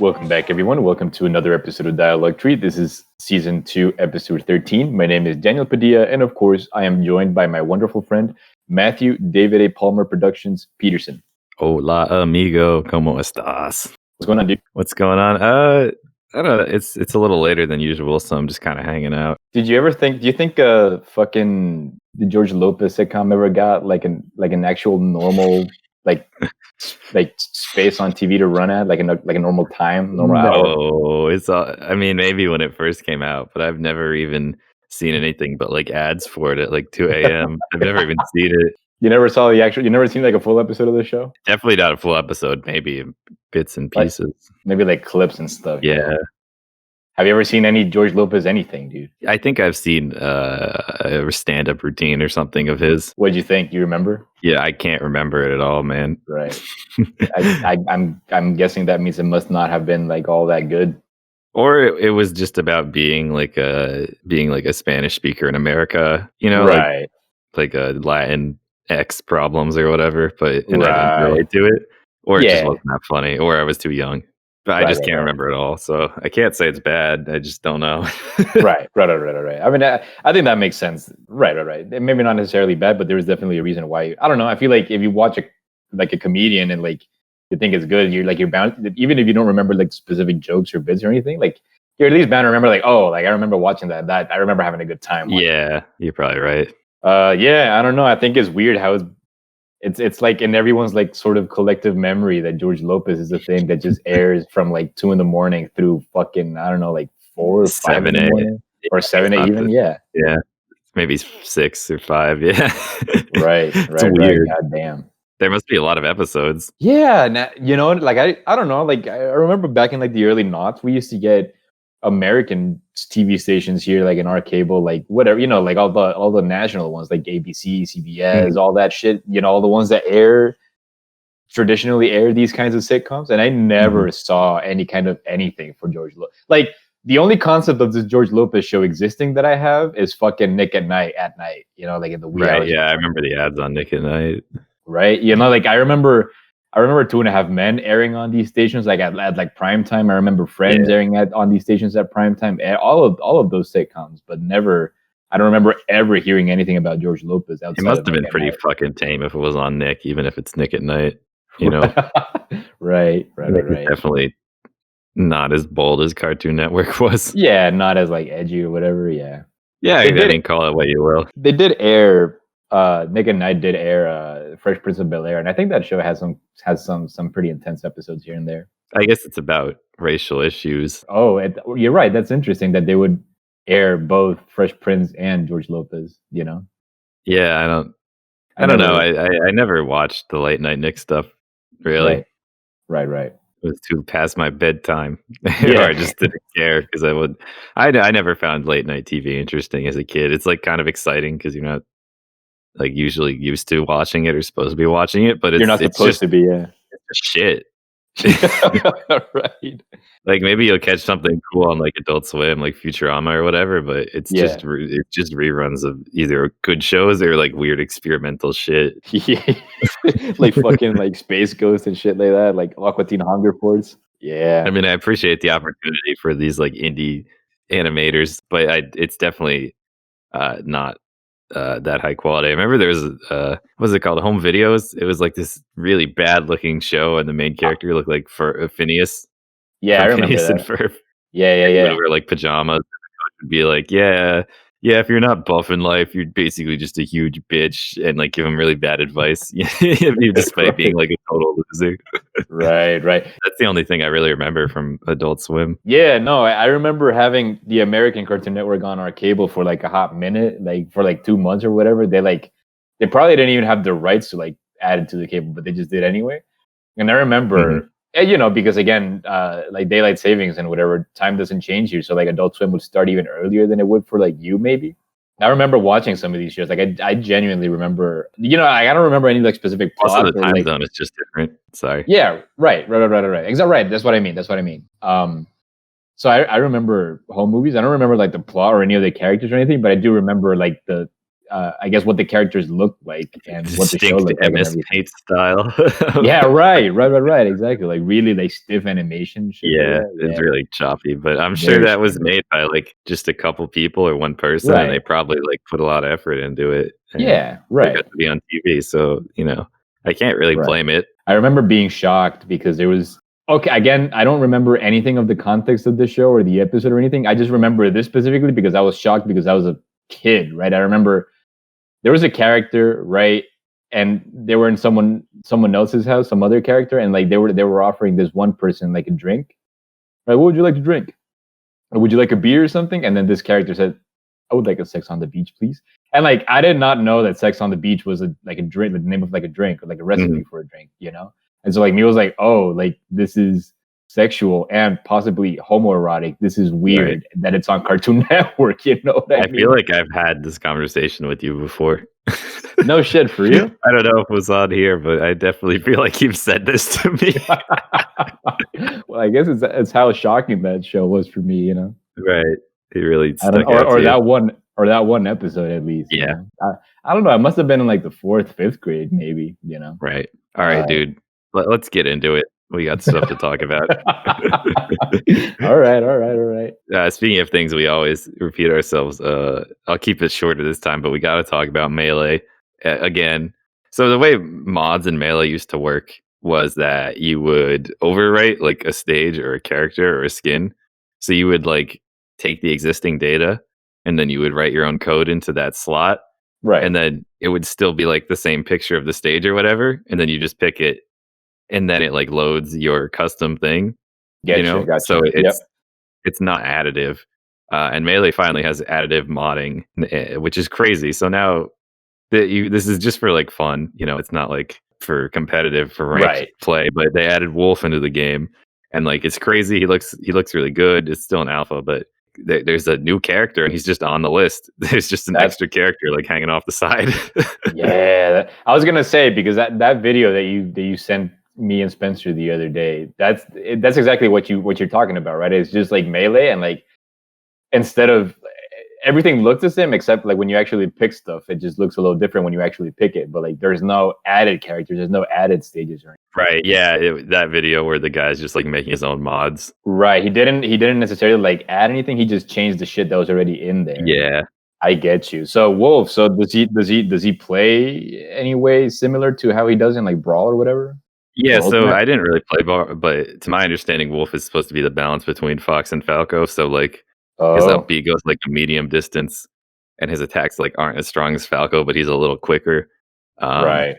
Welcome back, everyone. Welcome to another episode of Dialogue Tree. This is season 2, episode 13. My name is Daniel Padilla, and of course, I am joined by my wonderful friend, Matthew, David A. Palmer Productions, Peterson. Hola, amigo. ¿Cómo estás? What's going on, dude? What's going on? I don't know. It's a little later than usual, so I'm just kind of hanging out. Do you think fucking the George Lopez sitcom ever got like an actual normal like space on TV to run at, like a normal time, normal hour? No, it's all, I mean, maybe when it first came out, but I've never even seen anything but like ads for it at like 2 a.m. I've never even seen it. You never seen like a full episode of the show? Definitely not a full episode, maybe bits and pieces. Maybe like clips and stuff. Yeah. You know? Have you ever seen any George Lopez anything, dude? I think I've seen a stand-up routine or something of his. What'd you think? Do you remember? Yeah, I can't remember it at all, man. Right. I'm guessing that means it must not have been like all that good. Or it was just about being like a Spanish speaker in America, you know, right? Like a Latin X problems or whatever. But I didn't relate to it, or it just wasn't that funny, or I was too young. But I just can't remember it all, so I can't say it's bad. I just don't know. Right. I mean, I think that makes sense. Right. Maybe not necessarily bad, but there is definitely a reason why. I don't know. I feel like if you watch a comedian and like you think it's good, you're bound, even if you don't remember like specific jokes or bits or anything, like you're at least bound to remember like, oh, like I remember watching that I remember having a good time. Yeah, you're probably right. Yeah, I don't know. I think it's weird how it's like in everyone's like sort of collective memory that George Lopez is a thing that just airs from like 2 a.m. through fucking, I don't know, like 4 or 5 in the morning or 7 even. Yeah, maybe 6 or 5. Yeah, right. Weird. God damn. There must be a lot of episodes. Yeah, you know, like I don't know, like I remember back in like the early noughts, we used to get American TV stations here, like in our cable, like whatever, you know, like all the national ones, like ABC, CBS, all that shit, you know, all the ones that traditionally air these kinds of sitcoms, and I never saw any kind of anything for George Lopez. Like the only concept of this George Lopez show existing that I have is fucking Nick at Night, you know, like in the wee hours. Yeah, I remember the ads on Nick at Night. Right, you know, like I remember 2.5 Men airing on these stations, like at like prime time. I remember Friends airing on these stations at prime time. All of those sitcoms, but never. I don't remember ever hearing anything about George Lopez. It must have been pretty fucking tame if it was on Nick, even if it's Nick at Night. You know, right. Definitely not as bold as Cartoon Network was. Yeah, not as like edgy or whatever. Yeah. I didn't call it what you will. They did air. Nick at Night did air Fresh Prince of Bel-Air, and I think that show has some pretty intense episodes here and there. I guess it's about racial issues. Oh, you're right. That's interesting that they would air both Fresh Prince and George Lopez. You know? Yeah, I don't know. I never watched the late night Nick stuff. Really? Right. It was too past my bedtime. Or I just didn't care because I never found late night TV interesting as a kid. It's like kind of exciting because you're not like usually used to watching it or supposed to be watching it, but you're not supposed to be. Yeah, it's shit. Right. Like maybe you'll catch something cool on like Adult Swim, like Futurama or whatever, but it's just reruns of either good shows or like weird experimental shit. Like fucking like Space Ghost and shit like that, like Aqua Teen Hunger Force. Yeah, I mean, I appreciate the opportunity for these like indie animators, but it's definitely not that high quality. I remember there was what was it called? Home Videos. It was like this really bad looking show, and the main character looked like Phineas. Yeah, I remember Phineas that. And Ferb. Yeah. He would wear like pajamas. And the coach would be like, yeah. If you're not buff in life, you're basically just a huge bitch, and like give him really bad advice, despite being like a total loser. Right. That's the only thing I really remember from Adult Swim. Yeah, no, I remember having the American Cartoon Network on our cable for like a hot minute, like for like 2 months or whatever. They probably didn't even have the rights to like add it to the cable, but they just did anyway. And I remember, you know, because again, like daylight savings and whatever, time doesn't change here. So like Adult Swim would start even earlier than it would for like you maybe. I remember watching some of these shows. Like I genuinely remember, you know, I don't remember any like specific plot. Also, the time zone is just different. Sorry. Yeah, right. Exactly right. That's what I mean. So I remember home movies. I don't remember like the plot or any of the characters or anything, but I do remember like the I guess what the characters looked like and what the show Distinct looked like and MS everything. Paint style. Yeah, right, exactly. Like really like stiff animation shit like Yeah, that. it's Yeah, really choppy, but I'm sure very that was strange. made by, like, just a couple people or one person, and they Right. probably, like, put a lot of effort into it, and Yeah, it got right. to be on TV, so, I can't really Right. blame it. I remember being shocked because there was okay, again, I don't remember anything of the context of the show or the episode or anything. I just remember this specifically because I was shocked because I was a kid, right? I remember there was a character, right? And they were in someone else's house, some other character, and like they were offering this one person like a drink. Right? What would you like to drink? Or would you like a beer or something? And then this character said, I would like a sex on the beach, please. And like I did not know that sex on the beach was like a drink, the name of like a drink or like a Mhm. recipe for a drink, you know? And so like me was like, oh, like this is sexual and possibly homoerotic. This is Right. weird that it's on Cartoon Network, you know what I I feel mean? like I've had this conversation with you before. No shit for you. I don't know if it was on here, but I definitely feel like you've said this to me. Well, I guess it's how shocking that show was for me, you know. Right. It really I don't stuck out or to you. that one episode at least, you Yeah, know. I don't know. I must have been in like the fourth, fifth grade, maybe, you know. right. Alright, Uh, dude. Let's get into it. We got stuff to talk about. all right, all right, all right. Speaking of things we always repeat ourselves, I'll keep it shorter this time, but we got to talk about Melee again. So the way mods in Melee used to work was that you would overwrite like a stage or a character or a skin. So you would like take the existing data and then you would write your own code into that slot, Right. and then it would still be like the same picture of the stage or whatever, and then you just pick it, and then it like loads your custom thing, Gotcha, so gotcha. Yep. it's not additive. And Melee finally has additive modding, which is crazy. So now this is just for like fun, it's not like for competitive for ranked Right. play, but they added Wolf into the game, and like it's crazy. He looks really good. It's still an alpha, but there's a new character and he's just on the list. There's just an That extra character like hanging off the side. yeah, I was gonna say because that video that you sent me and Spencer the other day, that's exactly what you're talking about, right? It's just like Melee and like instead of everything looks the same except like when you actually pick stuff, it just looks a little different when you actually pick it. But like there's no added characters, there's no added stages or anything. Right? Yeah, that video where the guy's just like making his own mods. Right. He didn't necessarily like add anything. He just changed the shit that was already in there. Yeah. I get you. So Wolf, so does he play any way similar to how he does in like Brawl or whatever? Yeah, Or so Ultimate? I didn't really play bar, but to my understanding, Wolf is supposed to be the balance between Fox and Falco. So like his up Oh, B goes like a medium distance, and his attacks like aren't as strong as Falco, but he's a little quicker. Um, right.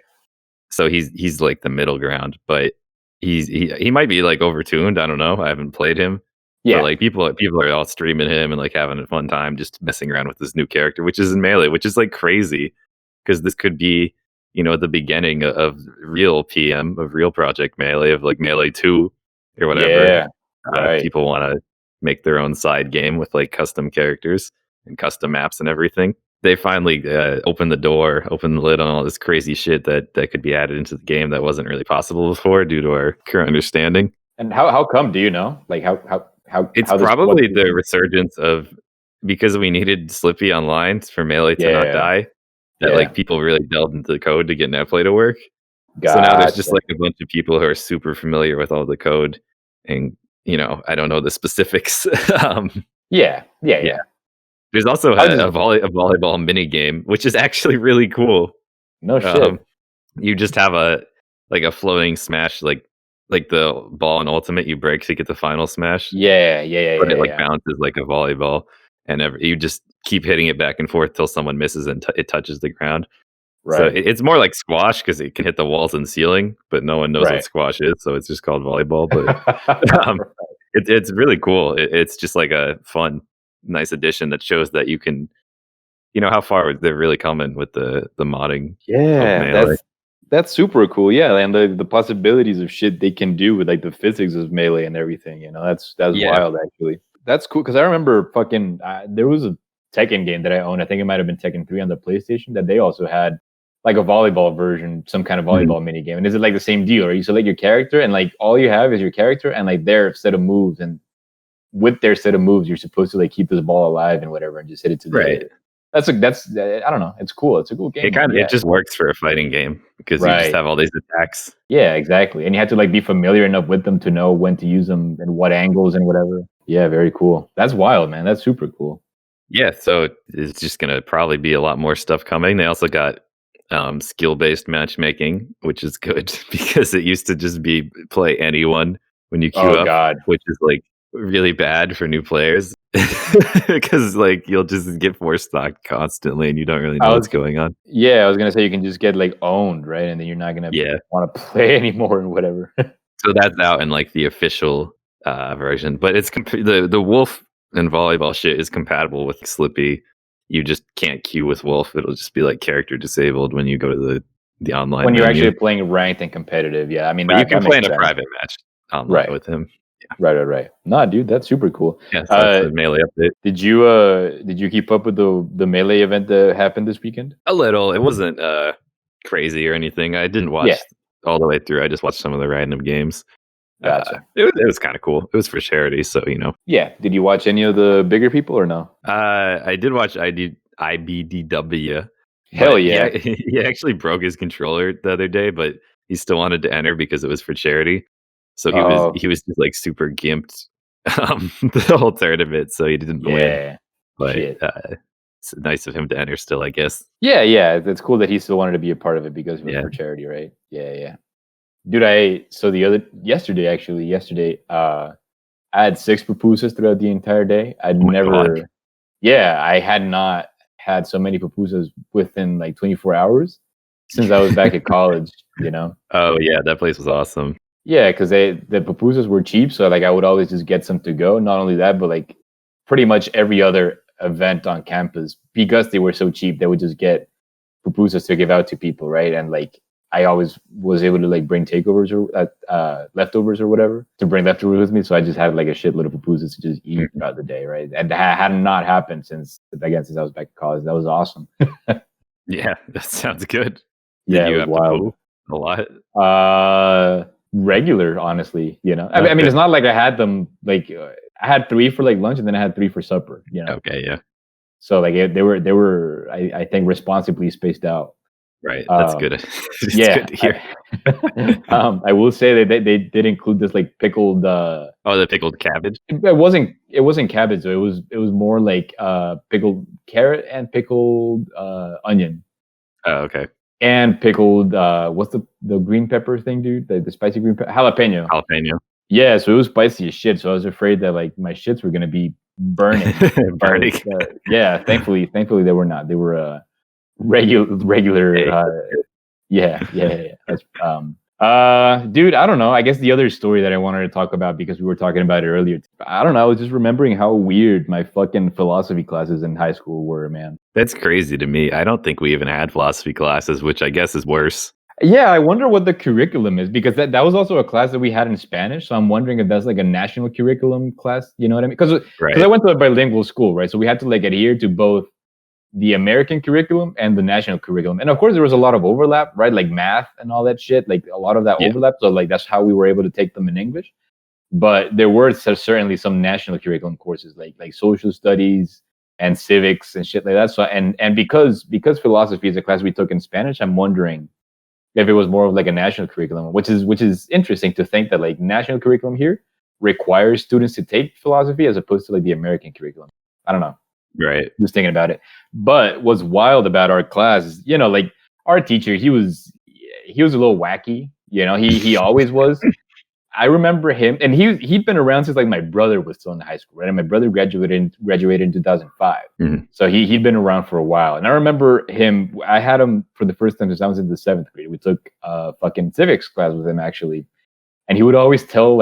so he's like the middle ground, but he might be like overtuned. I don't know. I haven't played him, but Yeah. like people are all streaming him and like having a fun time just messing around with this new character, which is in Melee, which is like crazy because this could be the beginning of real PM of real Project Melee of like Melee 2 or whatever. Yeah. Right. People want to make their own side game with like custom characters and custom maps and everything. They finally opened the lid on all this crazy shit that could be added into the game that wasn't really possible before due to our current understanding. And how come? Do you know? Like It's how this what probably the resurgence of, because we needed Slippy online for Melee to not yeah. die, that Yeah. like people really delved into the code to get Netplay to work. So now there's just Gotcha. like a bunch of people who are super familiar with all the code, and I don't know the specifics. um, Yeah. Yeah. yeah, Yeah. there's also I was just a volleyball mini game, which is actually really cool. no Um, shit. you just have a floating smash, like the ball in Ultimate, you break to get the final smash, Yeah. Yeah. Yeah. but Yeah. it like Yeah. bounces like a volleyball, and you just keep hitting it back and forth till someone misses and it touches the ground. So Right. it's more like squash because it can hit the walls and ceiling, but no one knows what Right. squash is, so it's just called volleyball. But um, it's really cool. It's just like a fun, nice addition that shows that you can, how far they're really coming with the modding of Yeah, Melee. that's super cool. Yeah, and the possibilities of shit they can do with like the physics of Melee and everything. That's Yeah. wild actually. That's cool because I remember fucking there was a Tekken game that I owned. I think it might have been Tekken 3 on the PlayStation that they also had like a volleyball version, some kind of Mhm. volleyball mini game. And is it like the same deal? Or you select your character and like all you have is your character and like their set of moves, and with their set of moves, you're supposed to like keep this ball alive and whatever and just hit it to the Right. other. that's I don't know. It's cool. It's a cool game mode. It Yeah. just works for a fighting game because you just Right. have all these attacks. Yeah, exactly. And you had to like be familiar enough with them to know when to use them and what angles and whatever. Yeah, very cool. That's wild, man. That's super cool. Yeah, so it's just gonna probably be a lot more stuff coming. They also got skill-based matchmaking, which is good because it used to just be play anyone when you queue Oh up, God. which is like really bad for new players because like you'll just get force stocked constantly and you don't really I know what's was going on. Yeah, I was gonna say you can just get like owned, right? And then you're not gonna Yeah, want to play anymore and whatever. so that's out in like the official version, but it's the wolf and volleyball shit is compatible with Slippy. You just can't queue with wolf. It'll just be like character disabled when you go to the online When you're menu. actually playing ranked and competitive, yeah. I mean But you can that play makes in a sense. private match online Right. with him. Yeah. Right. Nah, dude, that's super cool. Yeah, so that's the melee update. Did you keep up with the melee event that happened this weekend? A little. It wasn't crazy or anything. I didn't Yeah, watch all the way through. I just watched some of the random games. gotcha. It was kind of cool. It was for charity, so you know. Yeah. Did you watch any of the bigger people or no? I did watch IBDW, Hell but yeah. he actually broke his controller the other day, but he still wanted to enter because it was for charity. So Oh, he was just like super gimped the whole tournament, so he didn't win. yeah. But Shit. it's nice of him to enter still, I guess. Yeah. It's cool that he still wanted to be a part of it because it was Yeah. for charity, right? Yeah. Dude, yesterday, I had 6 pupusas throughout the entire day. Oh my God. I had not had so many pupusas within like 24 hours since I was back at college, you know? Oh yeah, that place was awesome. Yeah, because the pupusas were cheap, so like I would always just get some to go. Not only that, but like pretty much every other event on campus, because they were so cheap, they would just get pupusas to give out to people, right? And like I always was able to like bring takeovers or leftovers or whatever to bring leftovers with me. So I just had like a shitload of pupusas to just eat Mhm. throughout the day, right? And that had not happened since I was back in college. That was awesome. Yeah, that sounds good. Did Yeah, it you was have to wild. poo a lot? Regular, honestly, you know. I mean, Okay. it's not like I had them like I had 3 for like lunch and then I had 3 for supper, you know. Okay, yeah. So like they were I think responsibly spaced out. Right. That's Um, good. It's yeah, good to hear. I will say that they did include this like pickled. Oh, the pickled cabbage? It wasn't cabbage though. It was more like pickled carrot and pickled onion Oh, okay. and pickled what's the green pepper thing, dude? The spicy green pepper jalapeno. Jalapeno. Yeah, so it was spicy as shit. So I was afraid that like my shits were gonna be burning. But Burning. yeah, thankfully they were not. They were regular. Hey, Yeah. That's dude, I don't know. I guess the other story that I wanted to talk about because we were talking about it earlier. I don't know. I was just remembering how weird my fucking philosophy classes in high school were, man. that's crazy to me. I don't think we even had philosophy classes, which I guess is worse. Yeah, I wonder what the curriculum is because that was also a class that we had in Spanish. So I'm wondering if that's like a national curriculum class. You know what I mean? Because I Right. went to a bilingual school, right? So we had to like adhere to both the American curriculum and the national curriculum. And of course, there was a lot of overlap, right? Like math and all that shit, like a lot of that Yeah. overlap. So like that's how we were able to take them in English. But there were certainly some national curriculum courses like social studies and civics and shit like that. So and because philosophy is a class we took in Spanish, I'm wondering if it was more of like a national curriculum, which is interesting to think that like national curriculum here requires students to take philosophy as opposed to like the American curriculum. I don't know, Right. just thinking about it. But what's wild about our class is, like our teacher, he was a little wacky. He always was. I remember him, and he'd been around since like my brother was still in high school, right? And my brother graduated in 2005, Mhm. so he'd been around for a while. And I remember him. I had him for the first time since I was in the 7th grade. We took fucking civics class with him actually, and he would always tell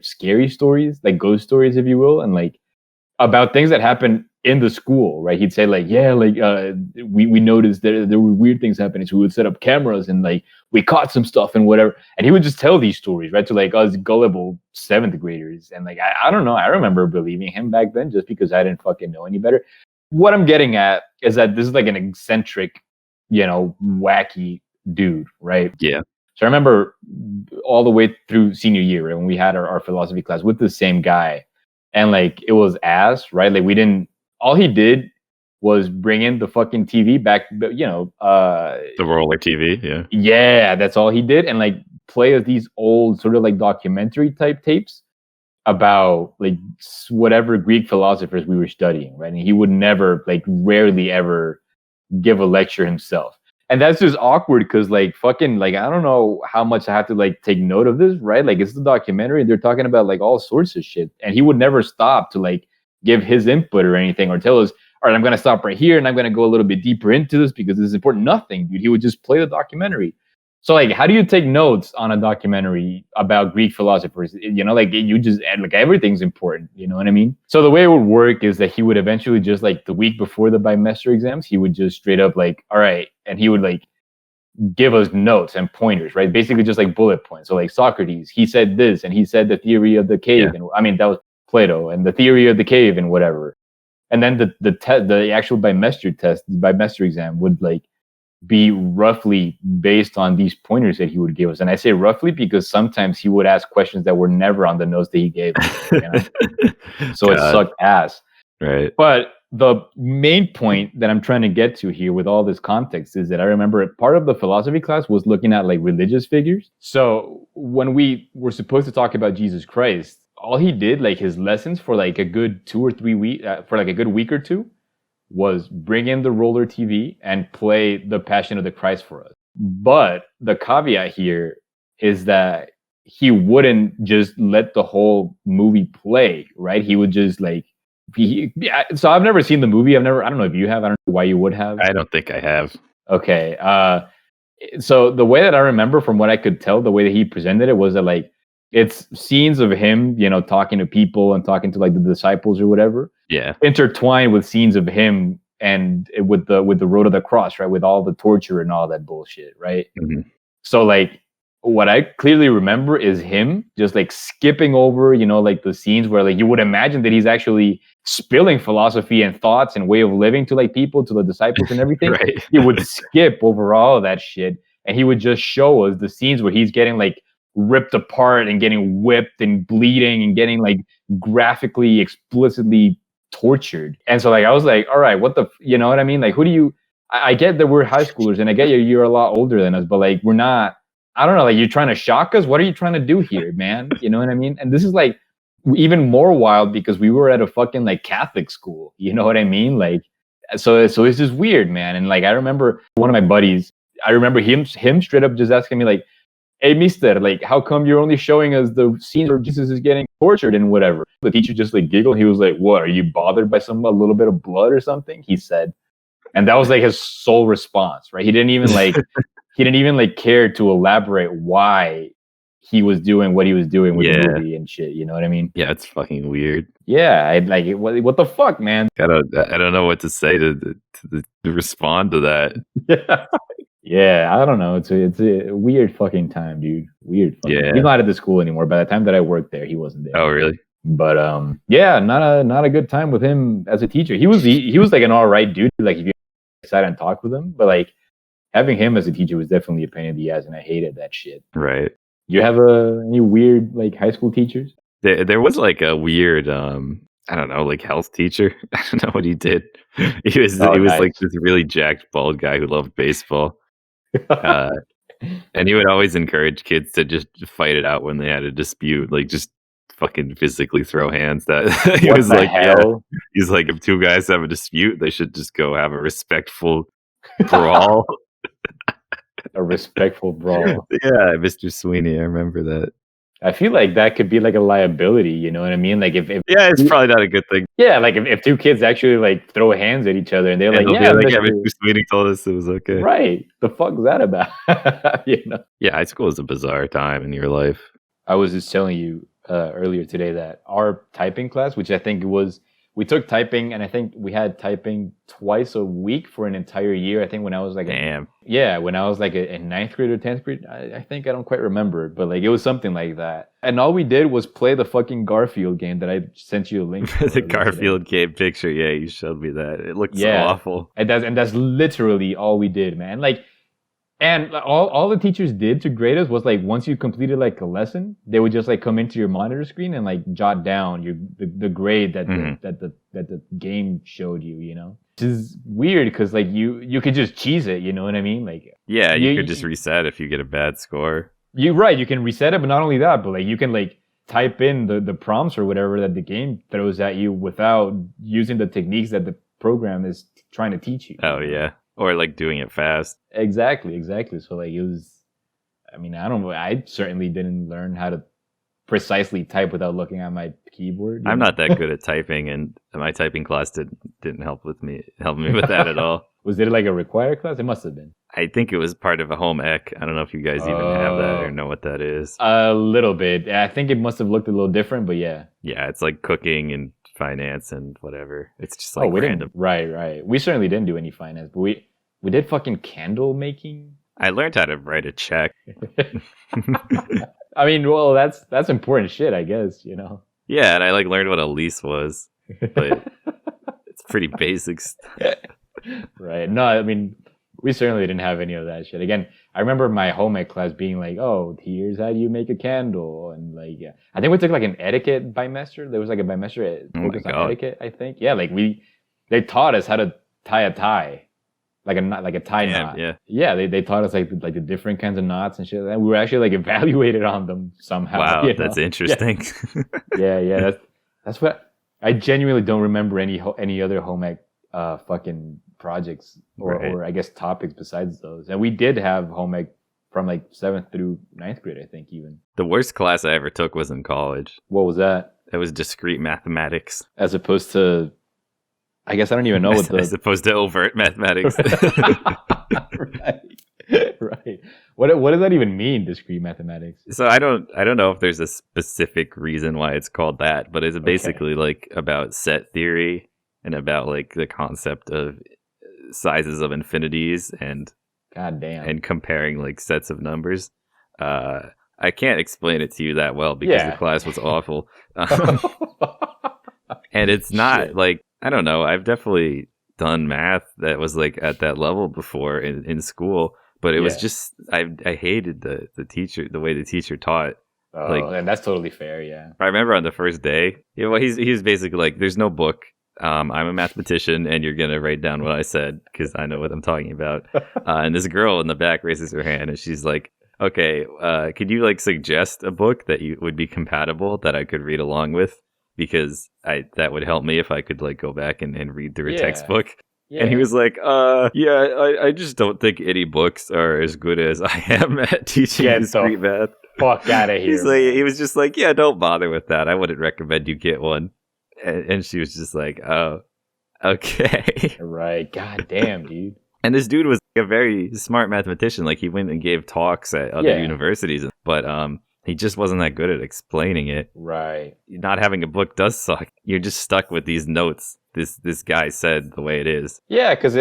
scary stories, like ghost stories, if you will, and like about things that happened in the school, right? He'd say like, yeah, like we noticed there were weird things happening, so we would set up cameras and like we caught some stuff and whatever. And he would just tell these stories, right, to like us gullible 7th graders. And like I don't know, I remember believing him back then just because I didn't fucking know any better. What I'm getting at is that this is like an eccentric, wacky dude, right? Yeah. So I remember all the way through senior year, right, when we had our philosophy class with the same guy, and like it was ass, right? Like we didn't. All he did was bringing the fucking TV back, The roller TV, yeah. yeah, that's all he did. And like play these old sort of like documentary type tapes about like whatever Greek philosophers we were studying, right? And he would never, like, rarely ever give a lecture himself. And that's just awkward because, like, fucking, like, I don't know how much I have to, like, take note of this, right? Like, it's the documentary and they're talking about, like, all sorts of shit. And he would never stop to, like, give his input or anything or tell us, all right, I'm going to stop right here and I'm going to go a little bit deeper into this because this is important. Nothing, dude. He would just play the documentary. So, like, how do you take notes on a documentary about Greek philosophers? You know, like, you just add, like, everything's important. You know what I mean? So the way it would work is that he would eventually just, like, the week before the bimester exams, he would just straight up, like, all right. And he would, like, give us notes and pointers, right? Basically just, like, bullet points. So, like, Socrates, he said this, and he said the theory of the cave. Yeah. And I mean, that was Plato, and the theory of the cave and whatever. And then the actual bimester exam would, like, be roughly based on these pointers that he would give us. And I say roughly because sometimes he would ask questions that were never on the notes that he gave us, you know? So it sucked ass. Right. But the main point that I'm trying to get to here with all this context is that I remember part of the philosophy class was looking at, like, religious figures. So when we were supposed to talk about Jesus Christ, all he did, like, his lessons for like a good 2 or 3 weeks, for like a good week or two, was bring in the roller TV and play the Passion of the Christ for us. But the caveat here is that he wouldn't just let the whole movie play, right? He would just, like, so I've never seen the movie. I don't know if you have. I don't know why you would have. I don't think I have. Okay. So the way that I remember, from what I could tell, the way that he presented it was that, like, it's scenes of him, you know, talking to people and talking to, like, the disciples or whatever. Yeah. Intertwined with scenes of him and with the road of the cross, right? With all the torture and all that bullshit, right? Mm-hmm. So, like, what I clearly remember is him just, like, skipping over, you know, like, the scenes where, like, you would imagine that he's actually spilling philosophy and thoughts and way of living to, like, people, to the disciples and everything. Right. He would skip over all of that shit, and he would just show us the scenes where he's getting, like, ripped apart and getting whipped and bleeding and getting, like, graphically, explicitly tortured. And so, like, I was like, all right, you know what I mean? Like, who do you, I get that we're high schoolers and I get you're a lot older than us, but, like, we're not, I don't know, like, you're trying to shock us. What are you trying to do here, man? You know what I mean? And this is, like, even more wild because we were at a fucking, like, Catholic school. You know what I mean? Like, so it's just weird, man. And, like, I remember one of my buddies, I remember him straight up just asking me, like, hey, mister, like, how come you're only showing us the scenes where Jesus is getting tortured and whatever? The teacher just, like, giggled. He was like, what, are you bothered by a little bit of blood or something? He said. And that was, like, his sole response, right? He didn't even like care to elaborate why he was doing what he was doing with the movie and shit. You know what I mean? Yeah, it's fucking weird. Yeah, I like it. What the fuck, man? I don't know what to say to respond to that. Yeah, I don't know. It's a weird fucking time, dude. Weird. Yeah. He's not at the school anymore. By the time that I worked there, he wasn't there. Oh, really? But yeah, not a good time with him as a teacher. He was like an all right dude. Like, if you sat and talked with him, but, like, having him as a teacher was definitely a pain in the ass, and I hated that shit. Right. Do you have any weird, like, high school teachers? There was, like, a weird I don't know, like, health teacher. I don't know what he did. He was Nice. like this really jacked bald guy who loved baseball. And he would always encourage kids to just fight it out when they had a dispute, like, just fucking physically throw hands. That he What was the like, hell? yeah. He's like, if two guys have a dispute, they should just go have a respectful brawl. A respectful brawl. Yeah, Mr. Sweeney, I remember that. I feel like that could be, like, a liability. You know what I mean? Like, if Yeah, it's probably not a good thing. yeah, like, if two kids actually, like, throw hands at each other and they're And like, they'll yeah, be like, yeah, Mr. Mr. Sweeney told us it was okay. Right. The fuck is that about? You know? Yeah, high school is a bizarre time in your life. I was just telling you earlier today that our typing class, which I think we took typing, and I think we had typing twice a week for an entire year. I think when I was like, Damn. when I was like in 9th grade or 10th grade, I think, I don't quite remember, but, like, it was something like that. And all we did was play the fucking Garfield game that I sent you a link to. The Garfield game picture, yeah, you showed me that. It looked so awful. And that's literally all we did, man. Like, And all the teachers did to grade us was like once you completed like a lesson, they would just like come into your monitor screen and like jot down the grade that the game showed you, you know. Which is weird because like you could just cheese it, you know what I mean? Like Yeah, you could just reset if you get a bad score. You're right, you can reset it, but not only that, but like you can like type in the prompts or whatever that the game throws at you without using the techniques that the program is trying to teach you. Oh yeah. Or like doing it fast. Exactly. So like it was, I mean, I certainly didn't learn how to precisely type without looking at my keyboard. I'm not that good at typing, and my typing class didn't help me with that at all. Was it like a required class? It must have been. I think it was part of a home ec. I don't know if you guys even have that or know what that is. A little bit. I think it must have looked a little different, but yeah. Yeah, it's like cooking and finance and whatever. It's just like random. Right. We certainly didn't do any finance, but we did fucking candle making. I learned how to write a check. I mean, well, that's important shit, I guess, you know. Yeah, and I like learned what a lease was, but it's pretty basic stuff. Right. No, I mean, we certainly didn't have any of that shit. Again, I remember my home ec class being like, "Oh, here's how you make a candle," and like, yeah. I think we took like an etiquette bimester. There was like a bimester focused on etiquette. I think, yeah, like they taught us how to tie a tie. Like a tie knot. Yeah. They taught us like the different kinds of knots and shit. And we were actually like evaluated on them somehow. Wow, you know? that's interesting. Yeah. That's what I genuinely don't remember any other home ec fucking projects or I guess topics besides those. And we did have home ec from like 7th through 9th grade, I think even. The worst class I ever took was in college. What was that? It was discrete mathematics. As opposed to, I guess I don't even know what as opposed to overt mathematics. Right. What does that even mean, discrete mathematics? So I don't know if there's a specific reason why it's called that, but it's basically like about set theory and about like the concept of sizes of infinities and goddamn and comparing like sets of numbers. I can't explain it to you that well because the class was awful. And it's not like, I don't know, I've definitely done math that was like at that level before in school, but it was just I hated the teacher, the way the teacher taught. Oh, like, and that's totally fair. Yeah, I remember on the first day, he was basically like, "There's no book. I'm a mathematician, and you're gonna write down what I said because I know what I'm talking about." And this girl in the back raises her hand, and she's like, "Okay, could you like suggest a book that you would be compatible that I could read along with?" Because that would help me if I could like go back and read through a textbook. Yeah. And he was like, I just don't think any books are as good as I am at teaching discrete math. Fuck out of here. He was just like, yeah, don't bother with that. I wouldn't recommend you get one. And she was just like, oh, okay. Right. God damn, dude. And this dude was a very smart mathematician. Like he went and gave talks at other universities, but he just wasn't that good at explaining it. Right. Not having a book does suck. You're just stuck with these notes. This guy said the way it is. Yeah, because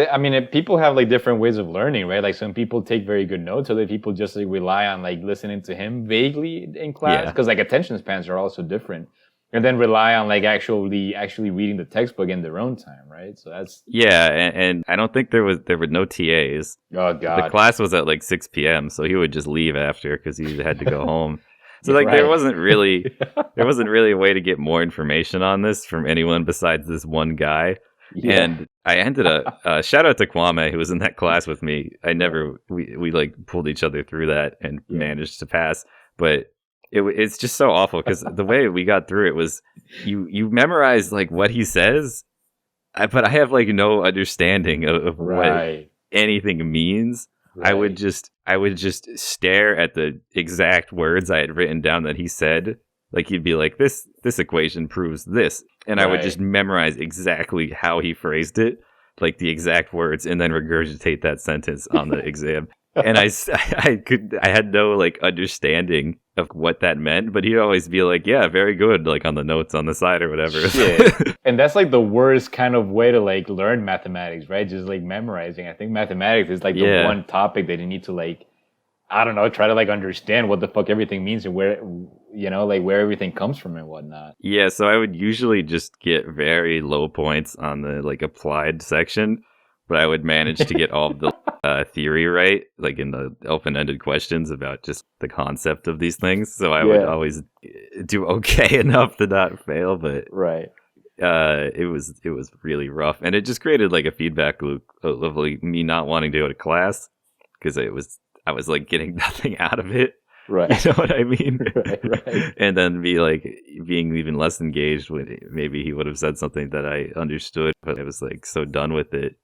people have like different ways of learning, right? Like some people take very good notes, other people just like rely on like listening to him vaguely in class. Because like attention spans are also different. And then rely on like actually reading the textbook in their own time, right? So that's and I don't think there were no TAs. Oh god, the class was at like 6 p.m. so he would just leave after because he had to go home. So like there wasn't really a way to get more information on this from anyone besides this one guy. Yeah. And I ended up shout out to Kwame who was in that class with me. We like pulled each other through that and managed to pass, but it's just so awful because the way we got through it was you memorize like what he says, but I have like no understanding of what anything means. Right. I would just stare at the exact words I had written down that he said. Like he'd be like, this equation proves this, and I would just memorize exactly how he phrased it, like the exact words, and then regurgitate that sentence on the exam. And I had no like understanding of what that meant, but he'd always be like, yeah, very good, like on the notes on the side or whatever. Shit. And that's like the worst kind of way to like learn mathematics, right? Just like memorizing. I think mathematics is like the one topic that you need to like, I don't know, try to like understand what the fuck everything means and where, you know, like where everything comes from and whatnot. Yeah, so I would usually just get very low points on the like applied section, but I would manage to get all of the theory right, like in the open-ended questions about just the concept of these things. So I would always do okay enough to not fail, but right. It was really rough, and it just created like a feedback loop of like me not wanting to go to class because I was like getting nothing out of it. Right. You know what I mean? Right. And then being even less engaged when maybe he would have said something that I understood, but I was like so done with it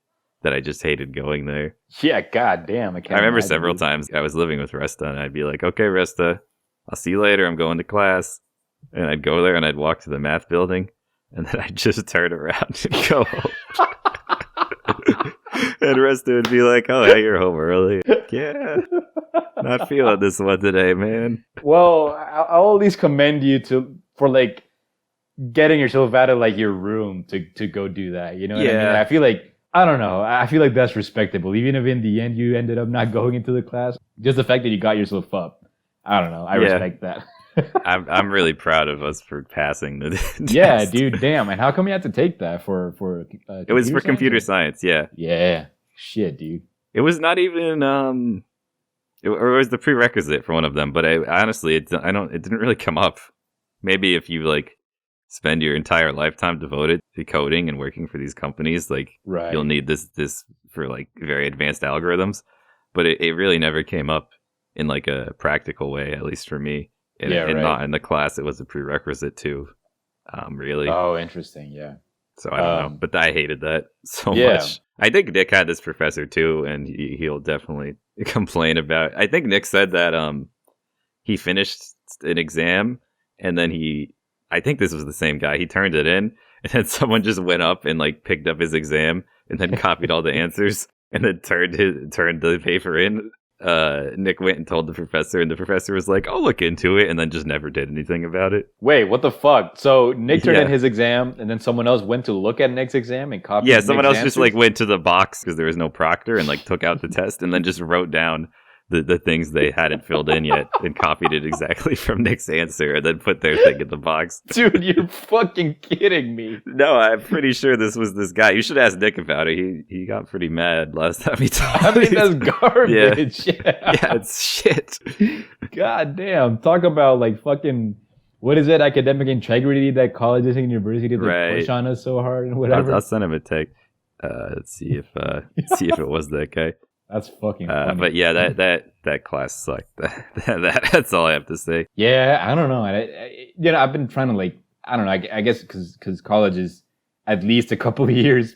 that I just hated going there. Yeah, goddamn. I remember several times I was living with Resta, and I'd be like, "Okay, Resta, I'll see you later. I'm going to class," and I'd go there and I'd walk to the math building, and then I'd just turn around and go home. And Resta would be like, "Oh, yeah, you're home early." Yeah. Not feeling this one today, man. Well, I'll at least commend you for like getting yourself out of like your room to go do that. You know what I mean? I feel like, I don't know. I feel like that's respectable. Even if in the end you ended up not going into the class, just the fact that you got yourself up. I don't know. I respect that. I'm really proud of us for passing the test. Yeah, dude. Damn. And how come you had to take that for it was for computer science. Yeah. Yeah. Shit, dude. It was not even it was the prerequisite for one of them, but honestly, it didn't really come up. Maybe if you like spend your entire lifetime devoted to coding and working for these companies, like you'll need this for like very advanced algorithms. But it really never came up in like a practical way, at least for me. And not in the class, it was a prerequisite too. Really. Oh, interesting. Yeah. So I don't know, but I hated that so much. I think Nick had this professor too, and he'll definitely complain about. I think Nick said that he finished an exam, and then I think this was the same guy. He turned it in, and then someone just went up and like picked up his exam, and then copied all the answers, and then turned the paper in. Nick went and told the professor, and the professor was like, "I'll look into it," and then just never did anything about it. Wait, what the fuck? So Nick turned in his exam, and then someone else went to look at Nick's exam and copied. Yeah, someone else just like went to the box because there was no proctor and like took out the test, and then just wrote down the things they hadn't filled in yet and copied it exactly from Nick's answer, and then put their thing in the box. Dude, you're fucking kidding me. No, I'm pretty sure this was this guy. You should ask Nick about it. He got pretty mad last time he talked. I mean, that's garbage. Yeah, it's shit. God damn. Talk about like fucking, what is it, academic integrity that colleges and universities push on us so hard and whatever. I'll send him a text. Let's see if it was that guy. That's fucking funny. But yeah, that class sucked. That's all I have to say. Yeah, I don't know. I've been trying to like, I don't know. I guess because college is at least a couple of years,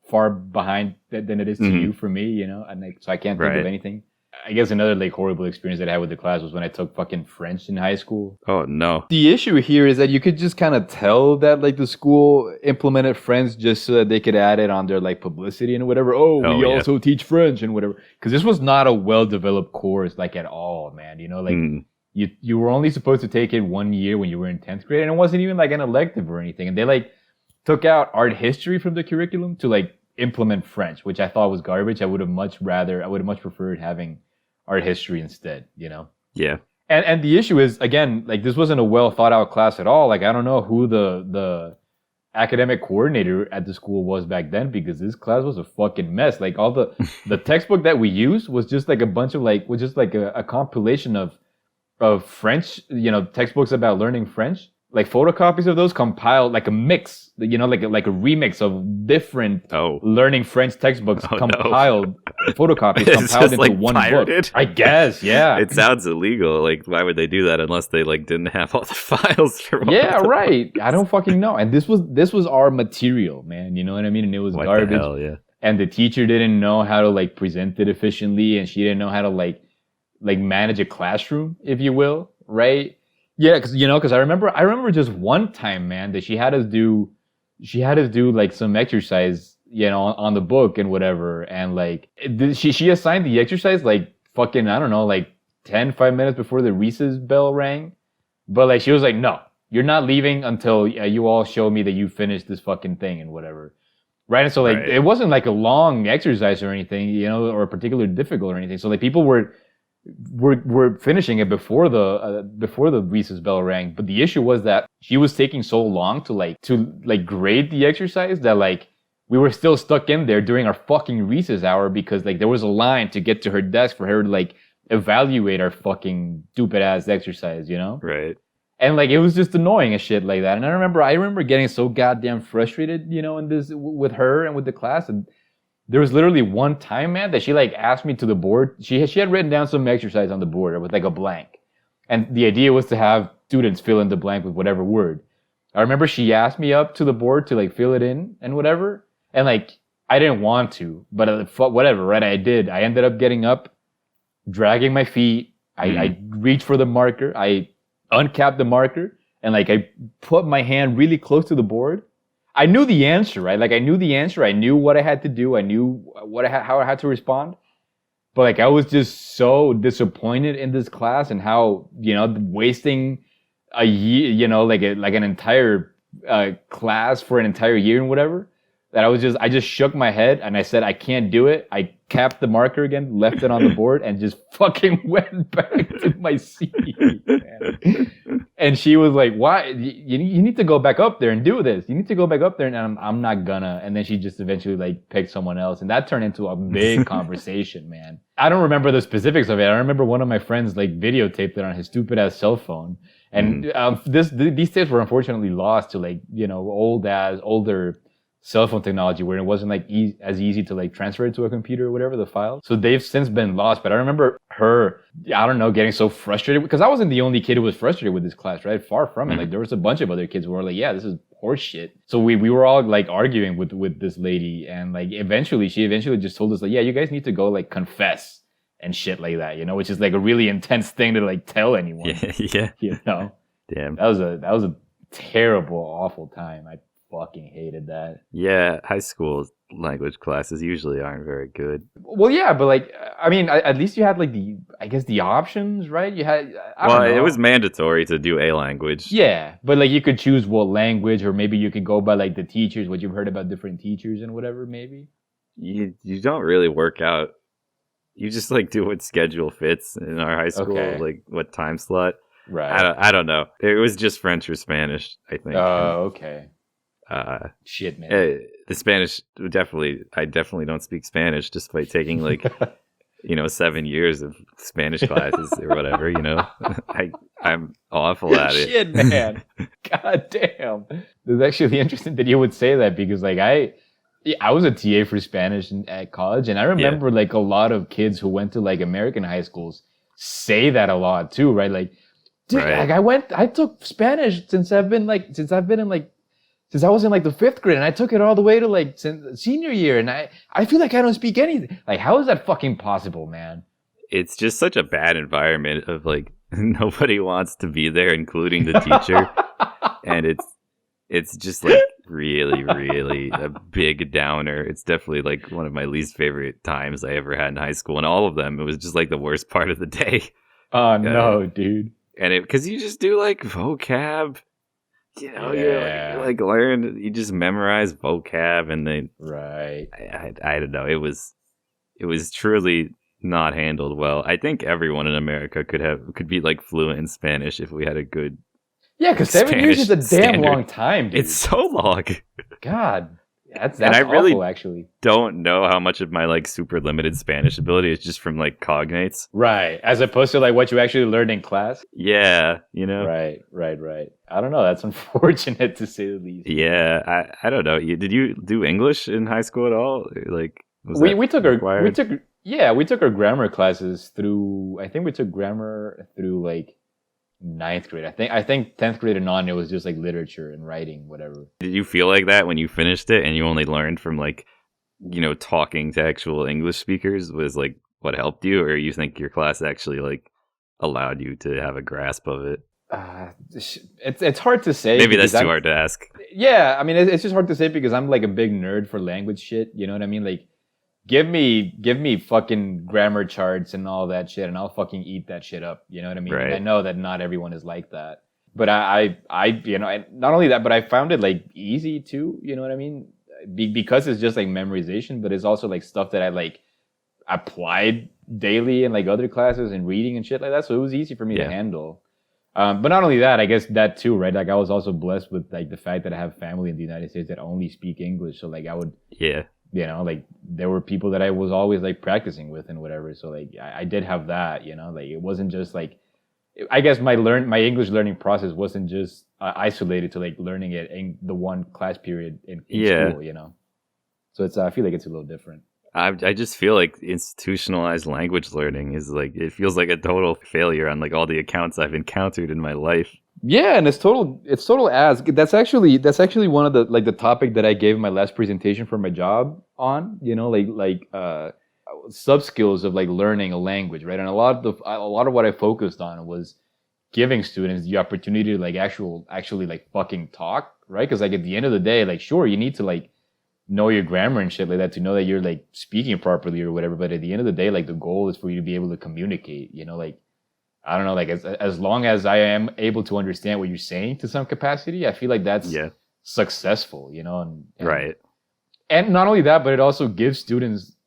far behind than it is to you for me, and like, so I can't think of anything. I guess another like horrible experience that I had with the class was when I took fucking French in high school. Oh no. The issue here is that you could just kind of tell that like the school implemented French just so that they could add it on their like publicity and whatever. We also teach French and whatever. Because this was not a well-developed course like at all, man. You were only supposed to take it 1 year when you were in 10th grade, and it wasn't even like an elective or anything. And they like took out art history from the curriculum to like implement French, which I thought was garbage. I would have much preferred having art history instead, Yeah. And the issue is, again, like this wasn't a well thought out class at all. Like I don't know who the academic coordinator at the school was back then, because this class was a fucking mess. Like all the textbook that we used was just like a bunch of a compilation of French, textbooks about learning French. Like photocopies of those compiled, like a mix, like a remix of different learning French textbooks photocopies compiled into one book. I guess, yeah. It sounds illegal. Like, why would they do that unless they like didn't have all the files for? Yeah, right. I don't fucking know. And this was our material, man. You know what I mean? And it was garbage. The hell, yeah. And the teacher didn't know how to like present it efficiently, and she didn't know how to like manage a classroom, if you will, right? Yeah, because I remember just one time, man, that she had us do like some exercise, on the book and whatever, and like she assigned the exercise like fucking, I don't know, like 5 minutes before the recess bell rang, but like she was like, no, you're not leaving until you all show me that you finished this fucking thing and whatever, right? And so like it wasn't like a long exercise or anything, or particularly difficult or anything. So like people were finishing it before the recess bell rang, but the issue was that she was taking so long to grade the exercise that like we were still stuck in there during our fucking recess hour because like there was a line to get to her desk for her to like evaluate our fucking stupid ass exercise, you know? Right. And like it was just annoying as shit like that. And I remember getting so goddamn frustrated, you know, in this with her and with the class. And there was literally one time, man, that she like asked me to the board. She had written down some exercise on the board with like a blank, and the idea was to have students fill in the blank with whatever word. I remember she asked me up to the board to like fill it in and whatever, and like I didn't want to, but whatever, right? I did. I ended up getting up, dragging my feet. I reached for the marker. I uncapped the marker, and like I put my hand really close to the board. I knew the answer, right? Like I knew the answer. I knew what I had to do. I knew how I had to respond. But like I was just so disappointed in this class and how, you know, wasting a year, you know, like an entire class for an entire year and whatever. That I just shook my head and I said, I can't do it. I capped the marker again, left it on the board, and just fucking went back to my seat. Man. And she was like, why? You need to go back up there and do this. You need to go back up there. And I'm not gonna. And then she just eventually like picked someone else. And that turned into a big conversation, man. I don't remember the specifics of it. I remember one of my friends like videotaped it on his stupid ass cell phone. And these tapes were unfortunately lost to like, you know, older cell phone technology where it wasn't like as easy to like transfer it to a computer or whatever, the file. So they've since been lost. But I remember her, I don't know, getting so frustrated because I wasn't the only kid who was frustrated with this class, right? Far from it. Like there was a bunch of other kids who were like, yeah, this is horse shit. So we were all like arguing with this lady, and like she eventually just told us like, yeah, you guys need to go like confess and shit like that, you know, which is like a really intense thing to like tell anyone. Yeah. You know? Damn. That was a terrible, awful time. I fucking hated that. Yeah, high school language classes usually aren't very good. Well, yeah, but like, I mean, at least you had like the options, right? You had, it was mandatory to do a language. Yeah, but like you could choose what language, or maybe you could go by like the teachers, what you've heard about different teachers and whatever, maybe. You don't really work out. You just like do what schedule fits in our high school, like what time slot. Right. I don't know. It was just French or Spanish, I think. Oh, okay. Shit, man. The Spanish I definitely don't speak Spanish, despite taking like 7 years of Spanish classes or whatever. You know, I'm awful at it. Shit, man. God damn. It's actually interesting that you would say that because like I was a TA for Spanish at college, and I remember like a lot of kids who went to like American high schools say that a lot too, right? Like, dude, like I took Spanish since I was in like the 5th grade, and I took it all the way to like senior year, and I feel like I don't speak anything. Like, how is that fucking possible, man? It's just such a bad environment of like nobody wants to be there, including the teacher, and it's just like really, really a big downer. It's definitely like one of my least favorite times I ever had in high school, and all of them, it was just like the worst part of the day. Oh no, dude! And because you just do like vocab. You know, you like learn, you just memorize vocab, and then I don't know. It was truly not handled well. I think everyone in America could be like fluent in Spanish if we had a good. Yeah, because 7 years is a damn long time, dude. It's so long. God, that's and I awful, really actually don't know how much of my like super limited Spanish ability is just from like cognates, right? As opposed to like what you actually learned in class. Yeah, you know. Right. I don't know. That's unfortunate to say the least. Yeah, I don't know. Did you do English in high school at all? Like we took our grammar classes through. I think we took grammar through like 9th grade. I think 10th grade and on, it was just like literature and writing, whatever. Did you feel like that when you finished it and you only learned from like, talking to actual English speakers was like what helped you, or you think your class actually like allowed you to have a grasp of it? It's hard to say. Maybe that's too hard to ask. Yeah, I mean, it's just hard to say because I'm like a big nerd for language shit. You know what I mean? Like, give me fucking grammar charts and all that shit, and I'll fucking eat that shit up. You know what I mean? Right. I know that not everyone is like that, but I not only that, but I found it like easy too. You know what I mean? Because it's just like memorization, but it's also like stuff that I like applied daily in like other classes and reading and shit like that. So it was easy for me to handle. But not only that, I guess that too, right? Like I was also blessed with like the fact that I have family in the United States that only speak English. So like I would, Yeah. like there were people that I was always like practicing with and whatever. So like I did have that, like it wasn't just like, I guess my English learning process wasn't just isolated to like learning it in the one class period in Yeah. school. So I feel like it's a little different. I just feel like institutionalized language learning is like, it feels like a total failure on like all the accounts I've encountered in my life. Yeah, and it's total as that's actually one of the like the topic that I gave my last presentation for my job on, sub skills of like learning a language, right? And a lot of what I focused on was giving students the opportunity to like actually like fucking talk, right? Because like at the end of the day, like sure you need to like know your grammar and shit like that to know that you're like speaking properly or whatever, but at the end of the day, like the goal is for you to be able to communicate, like I don't know, like as long as I am able to understand what you're saying to some capacity, I feel like that's Yeah. successful, and Right. and not only that, but it also gives students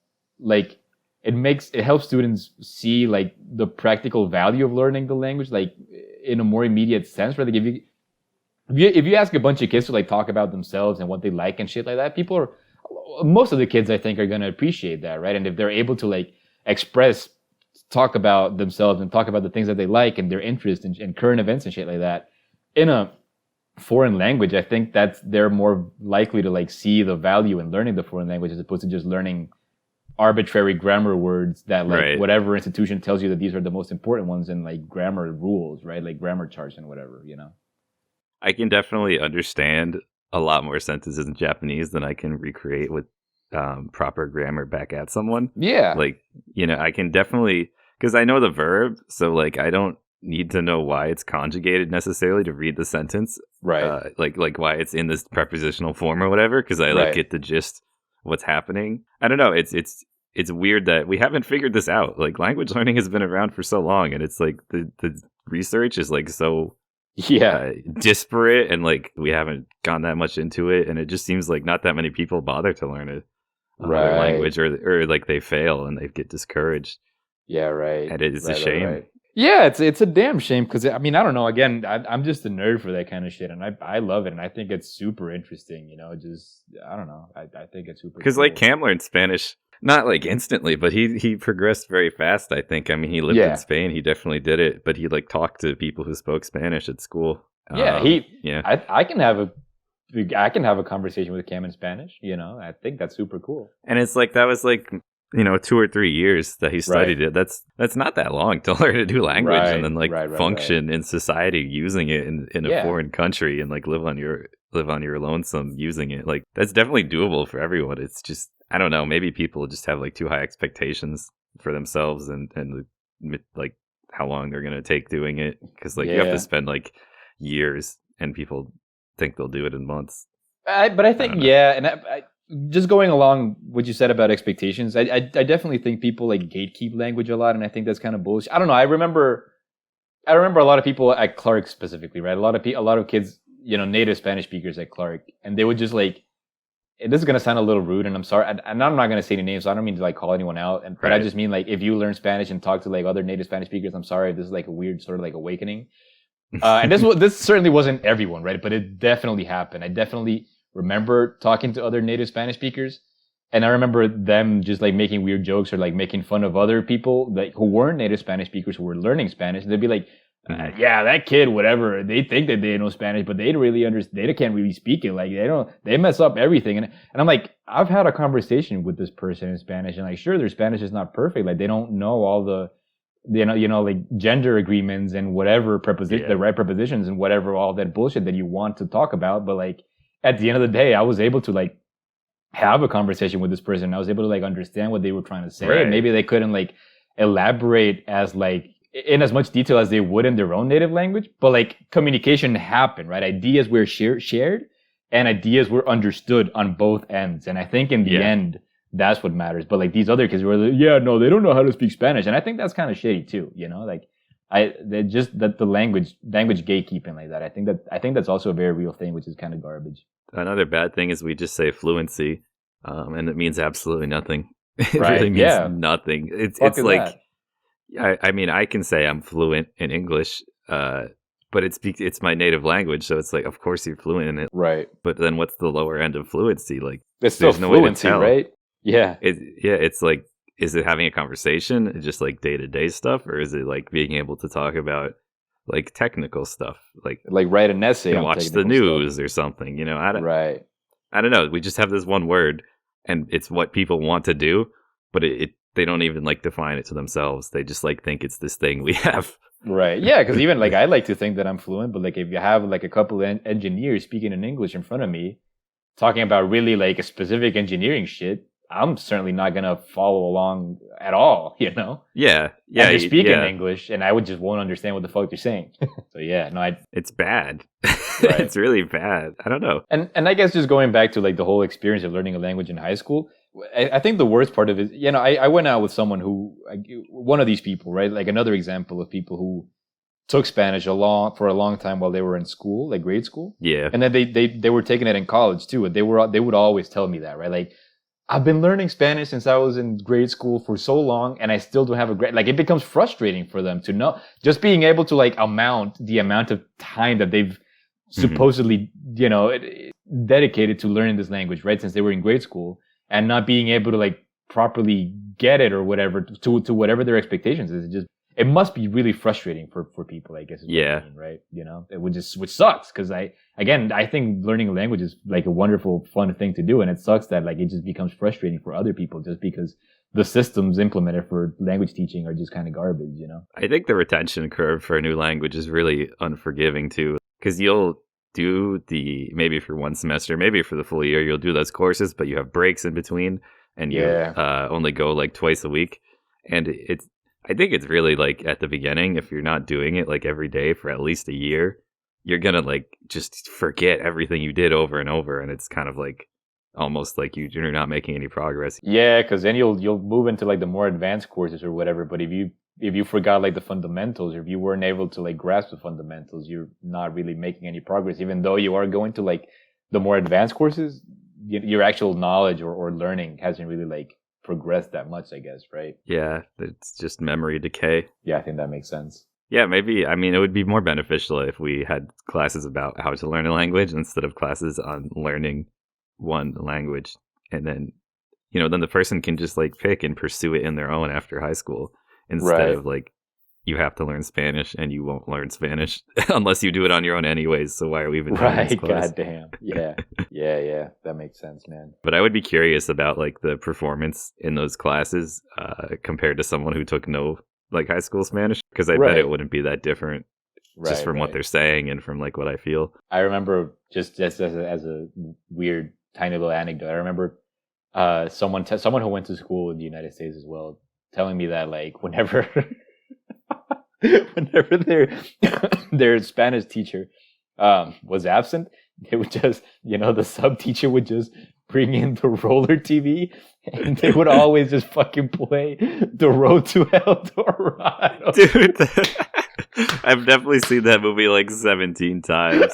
like it helps students see like the practical value of learning the language, like in a more immediate sense. Right? Like if you ask a bunch of kids to like talk about themselves and what they like and shit like that, most of the kids I think are gonna appreciate that, right? And if they're able to like express talk about themselves and talk about the things that they like and their interest in current events and shit like that in a foreign language, I think they're more likely to like see the value in learning the foreign language as opposed to just learning arbitrary grammar words that like Right. whatever institution tells you that these are the most important ones in like grammar rules, right? Like grammar charts and whatever. I can definitely understand a lot more sentences in Japanese than I can recreate with proper grammar back at someone. Yeah. Like, I can definitely, because I know the verb, so like I don't need to know why it's conjugated necessarily to read the sentence. Right. Like why it's in this prepositional form or whatever, because I like Right. get the gist of what's happening. I don't know. It's weird that we haven't figured this out. Like language learning has been around for so long, and it's like the research is like so Yeah. disparate, and like we haven't gone that much into it, and it just seems like not that many people bother to learn another Right. language, or like they fail and they get discouraged, Yeah, right. and it's Right, a right, shame. right. Yeah, it's a damn shame because I mean I don't know. Again, I'm just a nerd for that kind of shit, and I love it, and I think it's super interesting. Just I don't know. I think it's super. Because cool. like Cam learned Spanish not like instantly, but he progressed very fast. I think. I mean, he lived Yeah. in Spain. He definitely did it, but he like talked to people who spoke Spanish at school. Yeah, Yeah. I can have a conversation with Cam in Spanish. I think that's super cool. And it's like that was like 2 or 3 years that he studied it. That's not that long to learn a new language and then like function in society using it in a foreign country and like live on your lonesome using it. Like that's definitely doable for everyone. It's just I don't know. Maybe people just have like too high expectations for themselves and like how long they're gonna take doing it because like you have to spend like years and people think they'll do it in months. But I think and I just going along what you said about expectations, I definitely think people like gatekeep language a lot, and I think that's kind of bullshit. I don't know. I remember a lot of people at Clark specifically, right? A lot of kids, native Spanish speakers at Clark, and they would just like. And this is gonna sound a little rude, and I'm sorry, and I'm not gonna say any names. So I don't mean to like call anyone out, but I just mean like if you learn Spanish and talk to like other native Spanish speakers, I'm sorry if this is like a weird sort of like awakening. And this certainly wasn't everyone, right? But it definitely happened. I definitely remember talking to other native Spanish speakers, and I remember them just like making weird jokes or like making fun of other people like who weren't native Spanish speakers who were learning Spanish. They'd be like, "Yeah, that kid, whatever. They think that they know Spanish, but they don't really understand. They can't really speak it. Like they mess up everything." And I'm like, I've had a conversation with this person in Spanish, and like, sure, their Spanish is not perfect. Like they don't know all the like gender agreements and whatever the right prepositions and whatever all that bullshit that you want to talk about. But like at the end of the day, I was able to like have a conversation with this person. I was able to like understand what they were trying to say. Right. And maybe they couldn't like elaborate as like in as much detail as they would in their own native language, but like communication happened, right? Ideas were shared and ideas were understood on both ends. And I think in the end, that's what matters. But like these other kids were like, yeah, no, they don't know how to speak Spanish. And I think that's kind of shitty too, like the language gatekeeping like that. I think that's also a very real thing, which is kind of garbage. Another bad thing is we just say fluency, and it means absolutely nothing. It Right, really means nothing. It's like, that. I mean, I can say I'm fluent in English, but it's my native language, so it's like, of course you're fluent in it. Right. But then what's the lower end of fluency? Like, It's still there's no way to fluency, tell. right? Yeah. It's like, is it having a conversation, just like day to day stuff, or is it like being able to talk about like technical stuff, like Write an essay and on watch the technical news or something? Right. I don't know. We just have this one word, and it's what people want to do, but they don't even like define it to themselves. They just like think it's this thing we have. Right. Yeah, because even like I like to think that I'm fluent, but like if you have like a couple of engineers speaking in English in front of me, talking about really like a specific engineering shit, I'm certainly not gonna follow along at all, you know? Yeah. And they speak in English, and I would just won't understand what the fuck they're saying. So yeah, no, it's bad. Right. It's really bad. I don't know. And I guess just going back to like the whole experience of learning a language in high school, I think the worst part of it, you know, I went out with someone who, one of these people, right? Like another example of people who took Spanish for a long time while they were in school, like grade school. Yeah. And then they were taking it in college too. And they would always tell me that, right? Like, I've been learning Spanish since I was in grade school for so long, and I still don't have a grade. Like, it becomes frustrating for them to know, just being able to like the amount of time that they've supposedly, you know, dedicated to learning this language, right? Since they were in grade school, and not being able to like properly get it or whatever to whatever their expectations is. It must be really frustrating for people, I guess. Yeah. Right. You know, which sucks, because I think learning a language is like a wonderful, fun thing to do. And it sucks that like it just becomes frustrating for other people just because the systems implemented for language teaching are just kind of garbage, you know? I think the retention curve for a new language is really unforgiving too, because you'll do maybe for one semester, maybe for the full year, you'll do those courses, but you have breaks in between, and you only go like twice a week. And I think it's really like at the beginning, if you're not doing it like every day for at least a year, you're gonna like just forget everything you did over and over, and it's kind of like almost like you're not making any progress. Yeah, because then you'll move into like the more advanced courses or whatever. But if you forgot like the fundamentals, or if you weren't able to like grasp the fundamentals, you're not really making any progress. Even though you are going to like the more advanced courses, your actual knowledge or learning hasn't really like progressed that much, I guess, right? Yeah, it's just memory decay. Yeah, I think that makes sense. Yeah, maybe. I mean, it would be more beneficial if we had classes about how to learn a language instead of classes on learning one language. And then, you know, then the person can just like pick and pursue it in their own after high school, instead of like, you have to learn Spanish and you won't learn Spanish unless you do it on your own anyways. So why are we even doing this class? Goddamn. Yeah. Yeah. That makes sense, man. But I would be curious about like the performance in those classes compared to someone who took no like high school Spanish, because I bet it wouldn't be that different just from what they're saying and from like what I feel. I remember just as a weird tiny little anecdote. I remember someone who went to school in the United States as well telling me that like whenever their Spanish teacher was absent, they would just, you know, the sub teacher would just bring in the roller TV, and they would always just fucking play The Road to El Dorado. Dude, I've definitely seen that movie like 17 times.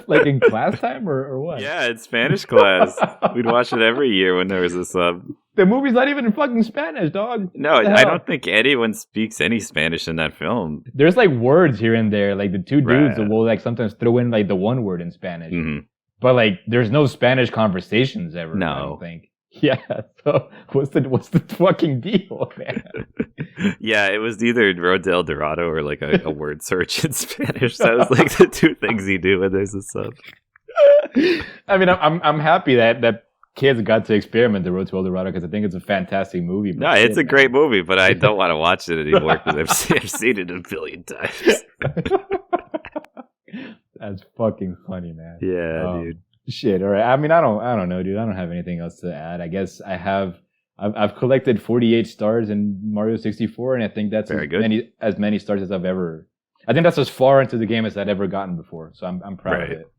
Like in class time or what? Yeah, in Spanish class. We'd watch it every year when there was a sub. The movie's not even in fucking Spanish, dog. No, I don't think anyone speaks any Spanish in that film. There's like words here and there. Like the two dudes will like sometimes throw in like the one word in Spanish. Mm-hmm. But like there's no Spanish conversations ever. No. I don't think. Yeah. So what's the fucking deal, man? Yeah, it was either Road to El Dorado or like a word search in Spanish. That was like the two things you do when there's a sub. I mean, I'm happy that kids got to experiment The Road to El Dorado, because I think it's a fantastic movie. No, it's a great movie, but I don't want to watch it anymore because I've seen it a billion times. That's fucking funny, man. Yeah, dude. Shit. All right. I mean, I don't know, dude. I don't have anything else to add. I guess I've collected 48 stars in Mario 64, and I think that's as many stars as I've ever. I think that's as far into the game as I'd ever gotten before. So I'm proud of it.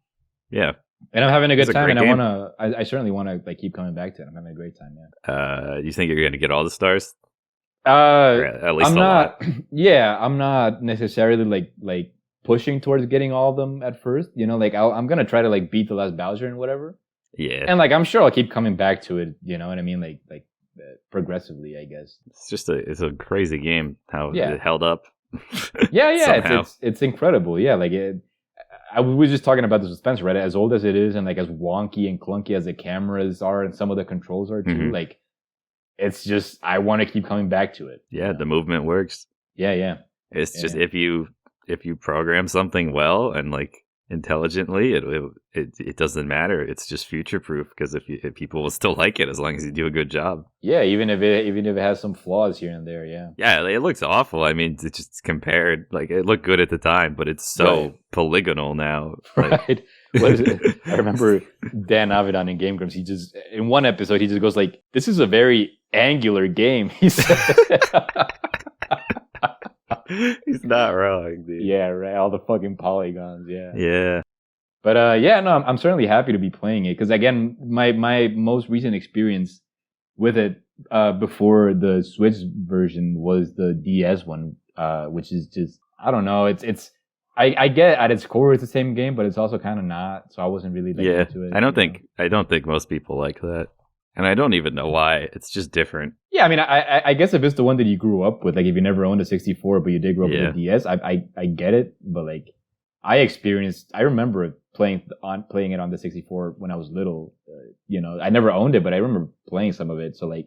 Yeah. And I'm having a good time, and I certainly want to like keep coming back to it. I'm having a great time, man. You think you're going to get all the stars? Or at least I'm lot. Yeah, I'm not necessarily like pushing towards getting all of them at first. You know, like I'm gonna try to like beat the last Bowser and whatever. Yeah. And like I'm sure I'll keep coming back to it. You know what I mean? Like progressively, I guess. It's a crazy game how it held up. Yeah, somehow. it's incredible. Yeah, like I was just talking about the suspense, right? As old as it is, and like as wonky and clunky as the cameras are, and some of the controls are too. Hmm. Like, it's just I want to keep coming back to it. Yeah, the movement works. Yeah, yeah, It's just yeah. if you program something well and like intelligently, it doesn't matter. It's just future proof because if people will still like it as long as you do a good job. Yeah, even if it has some flaws here and there. Yeah. Yeah, it looks awful. I mean, it's just compared, like it looked good at the time, but it's so Right. polygonal now. Like, Right. What is it? I remember Dan Avidan in Game Grumps. He just in one episode he just goes like, "This is a very angular game." He said. he's not wrong, dude. Yeah, right. All the fucking polygons. Yeah. Yeah. But yeah, no, I'm certainly happy to be playing it because again, my most recent experience with it before the Switch version was the DS one, which is just I don't know. It's I get at its core it's the same game, but it's also kind of not. So I wasn't really like Yeah. into it. I don't think most people like that. And I don't even know why. It's just different. Yeah, I mean, I guess if it's the one that you grew up with, like if you never owned a 64, but you did grow up with a DS, I get it. But like, I remember playing it on the 64 when I was little. I never owned it, but I remember playing some of it. So like,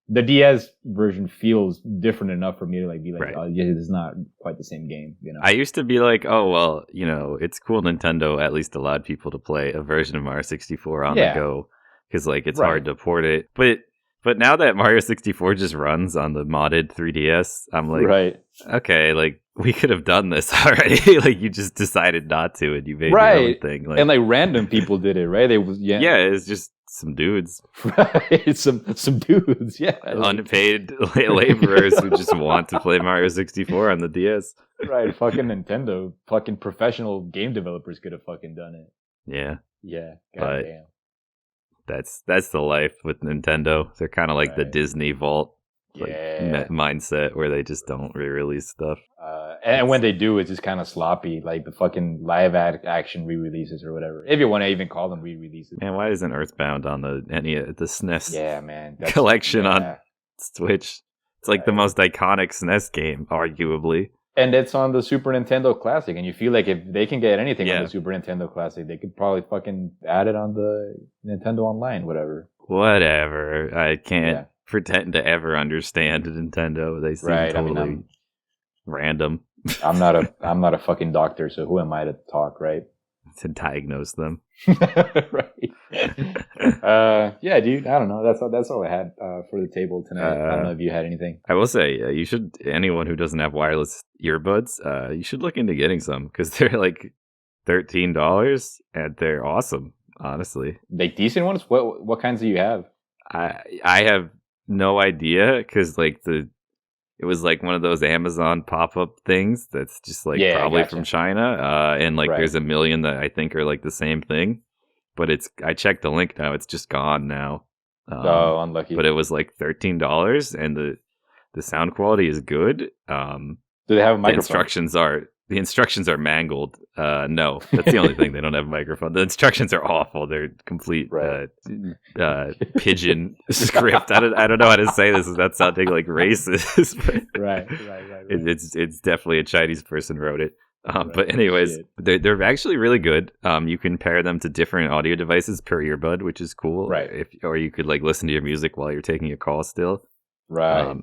the DS version feels different enough for me to like be like, Right. oh yeah, this is not quite the same game. I used to be like, oh, well, it's cool Nintendo at least allowed people to play a version of Mario 64 on Yeah. the go. Because like it's Right. hard to port it, but now that Mario 64 just runs on the modded 3DS, I'm like, right. okay, like we could have done this already. Like you just decided not to, and you made your own Right. thing. And like random people did it, right? They was yeah, it's just some dudes, right. Some dudes, yeah. unpaid laborers who just want to play Mario 64 on the DS. Right, fucking Nintendo, fucking professional game developers could have fucking done it. Yeah, Yeah, But- goddamn. that's the life with Nintendo. They're kind of like the Right. Disney Vault Yeah. mindset where they just don't re-release stuff. And when they do, it's just kind of sloppy, like the fucking live action re-releases or whatever. If you want to even call them re-releases. Man, why isn't Earthbound on the SNES Yeah, man. collection on yeah. Switch? It's like the Right. most iconic SNES game, arguably. And it's on the Super Nintendo Classic, and you feel like if they can get anything Yeah. on the Super Nintendo Classic, they could probably fucking add it on the Nintendo Online, whatever. Whatever. I can't Yeah. pretend to ever understand Nintendo. They seem Right, I mean, totally random I'm not a fucking doctor, so who am I to talk, right? to diagnose them. Right. Yeah, dude. I don't know. That's all I had for the table tonight. I don't know if you had anything. I will say, you should, anyone who doesn't have wireless earbuds, you should look into getting some because they're like $13 and they're awesome, honestly. Like decent ones. What kinds do you have? I have no idea because like it was like one of those Amazon pop-up things that's just like Yeah, probably gotcha. from China, and like Right. there's a million that I think are like the same thing, but I checked the link now, it's just gone now. Oh, unlucky. But it was like $13 and the sound quality is good. Do they have a The microphone? instructions are mangled. No, that's the only thing. They don't have a microphone. The instructions are awful. They're complete Right. pigeon script. I don't know how to say this without sounding like racist. But Right. it's definitely a Chinese person wrote it. Right. But anyways, Shit. they're actually really good. You can pair them to different audio devices per earbud, which is cool. Right. Or you could like listen to your music while you're taking a call still. Right.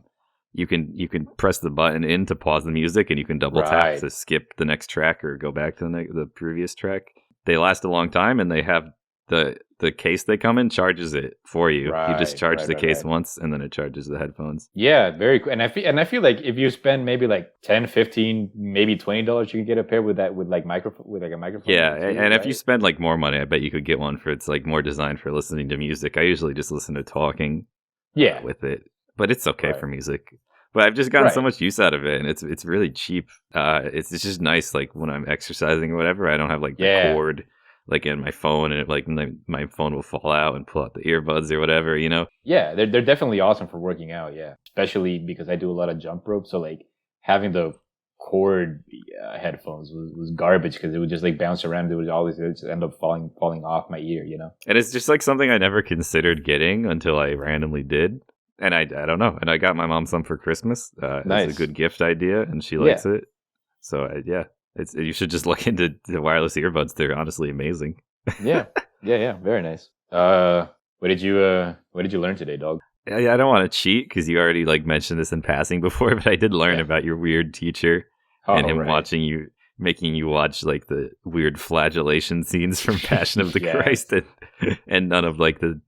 You can press the button in to pause the music, and you can double tap Right. to skip the next track or go back to the previous track. They last a long time, and they have the case they come in charges it for you. You just Right, charge right, the right, case right. once, and then it charges the headphones. Yeah, very cool. And I feel like if you spend maybe like 10, 15, maybe $20, you can get a pair with a microphone. Yeah, too, and if right? you spend like more money, I bet you could get one for it's like more designed for listening to music. I usually just listen to talking yeah, with it, but it's okay Right. for music. But I've just gotten so Right. much use out of it, and it's really cheap. It's just nice, like when I'm exercising or whatever. I don't have like the Yeah. cord like in my phone, and my phone will fall out and pull out the earbuds or whatever. yeah, they're definitely awesome for working out. Yeah, especially because I do a lot of jump rope, so like having the cord headphones was garbage because it would just like bounce around. It would just end up falling off my ear. And it's just like something I never considered getting until I randomly did. And I don't know. And I got my mom some for Christmas. It's Nice. a good gift idea, and she Yeah. likes it. So yeah, you should just look into the wireless earbuds. They're honestly amazing. Yeah. Very nice. What did you learn today, dog? Yeah, I don't want to cheat because you already like mentioned this in passing before, but I did learn Yeah. about your weird teacher and him making you watch like the weird flagellation scenes from Passion of the Yes. Christ and none of like the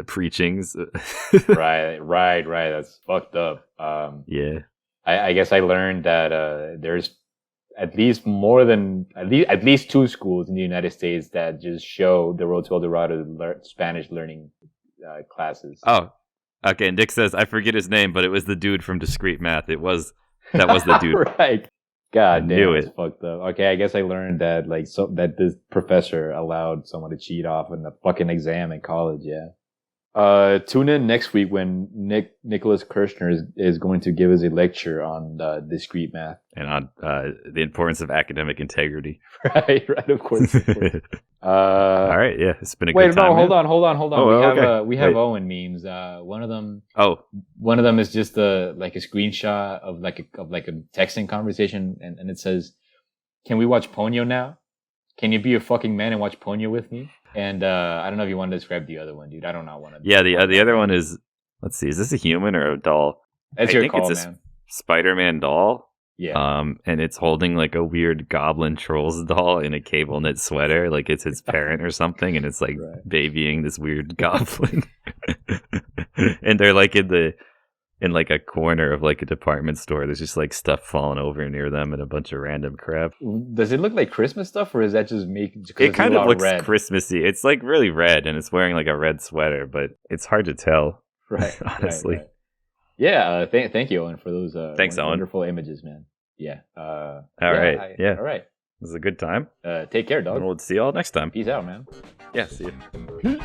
preachings. Right. That's fucked up. Yeah. I guess I learned that there's at least at least 2 schools in the United States that just show the Road to El Dorado Spanish learning classes. Oh, okay. Nick says I forget his name, but it was the dude from Discrete Math. That was the dude. Right. God damn, knew it's it. fucked up. Okay, I guess I learned that that this professor allowed someone to cheat off in the fucking exam in college. Yeah. Tune in next week when Nicholas Kirshner is going to give us a lecture on discrete math and on the importance of academic integrity. Right, of course. All right, yeah, it's been a good time. Wait, no, hold on. Oh, we have Owen memes. One of them is just like a screenshot of like a texting conversation, and it says, "Can we watch Ponyo now? Can you be a fucking man and watch Ponyo with me?" And I don't know if you want to describe the other one, dude. I don't know. Yeah, the other one is, let's see, is this a human or a doll? That's your call, man. A Spider-Man doll. Yeah. And it's holding like a weird goblin trolls doll in a cable knit sweater, like it's its parent or something, and it's like babying this weird goblin. And they're like in like a corner of like a department store. There's just like stuff falling over near them and a bunch of random crap. Does it look like Christmas stuff, or is that just it kind of looks Christmassy. It's like really red, and it's wearing like a red sweater, but it's hard to tell. Right. Honestly. Right. Yeah. Thank you, Owen, for those Thanks, Owen. wonderful images, man. Yeah. All right. All right. It was a good time. Take care, dog. And we'll see you all next time. Peace out, man. Yeah, see you. Peace.